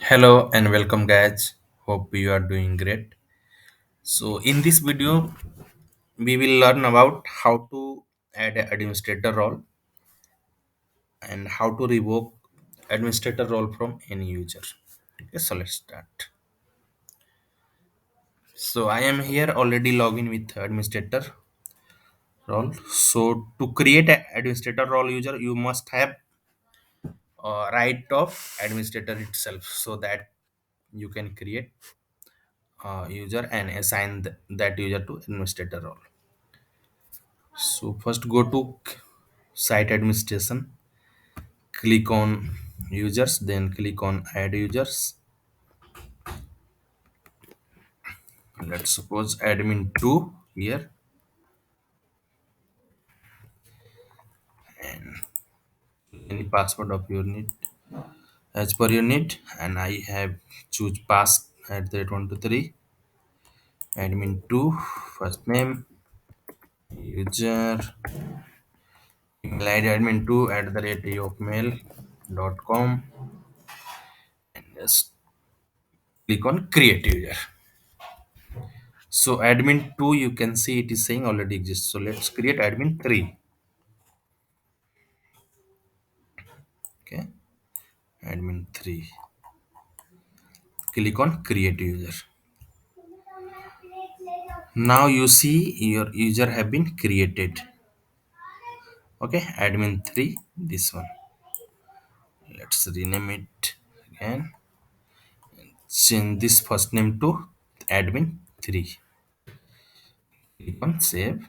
Hello and welcome guys. Hope you are doing great. So in this video we will learn about how to add an administrator role and how to revoke administrator role from any user. Okay, so let's start. So I am here already login with administrator role. So to create an administrator role user you must have right of administrator itself so that you can create user and assign that user to administrator role. So first go to site administration, click on users, then click on add users. Let's suppose admin 2 here, any password of your need as per your need, and I have choose pass at the rate 123 admin 2 first name user email id admin 2 at the rate yahoo.com and just click on create user. So admin 2 you can see it is saying already exists. So let's create admin 3. Okay, admin 3. Click on create user. Now you see your user have been created. Okay, admin 3, this one. Let's rename it again. Change this first name to admin 3. Click on save.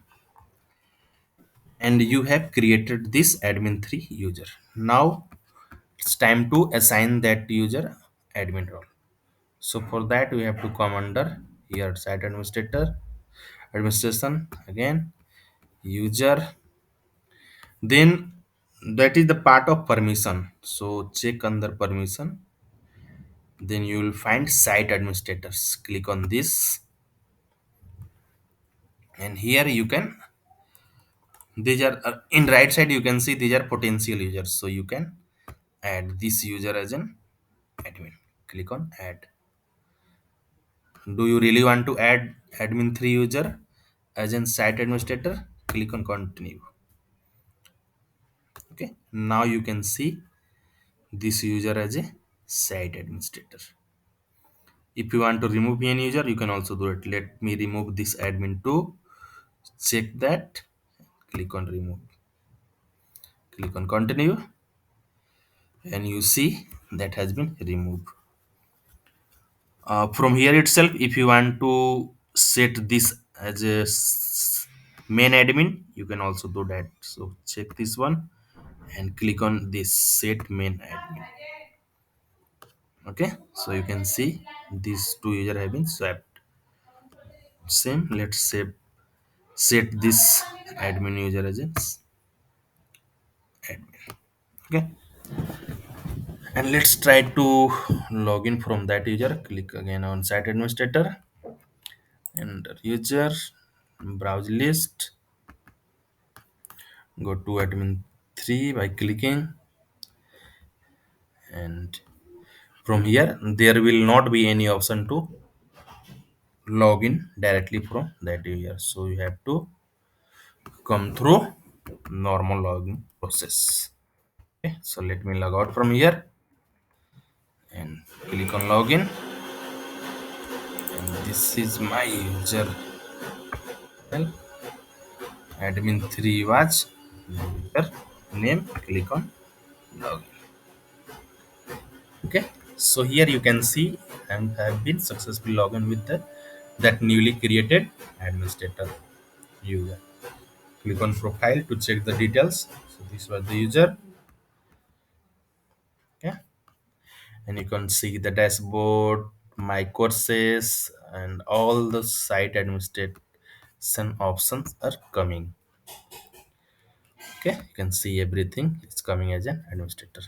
And you have created this admin 3 user. Now it's time to assign that user admin role. So for that we have to come under here site administrator, administration again, user. Then that is the part of permission. So check under permission. Then you will find site administrators. Click on this, and here you can. These are in right side. You can see these are potential users. So you can add this user as an admin. Click on add. Do you really want to add admin 3 user as an site administrator? Click on continue. Okay. Now you can see this user as a site administrator. If you want to remove any user, you can also do it. Let me remove this admin 2. Check that. Click on remove. Click on continue. And you see that has been removed. From here itself, if you want to set this as a main admin, you can also do that. So check this one and click on this set main admin. Okay, so you can see these two user have been swapped. Same, let's say set this admin user as a admin. Okay, and let's try to log in from that user. Click again on site administrator and user, browse list, go to admin 3 by clicking, and from here there will not be any option to log in directly from that user, so you have to come through normal login process. Okay, so let me log out from here and click on login, and this is my user. Well, admin 3 was user name. Click on login. Okay, so here you can see and have been successfully logged in with that newly created administrator user. Click on profile to check the details. So this was the user. Okay, and you can see the dashboard, my courses, and all the site administration options are coming. Okay, you can see everything is coming as an administrator.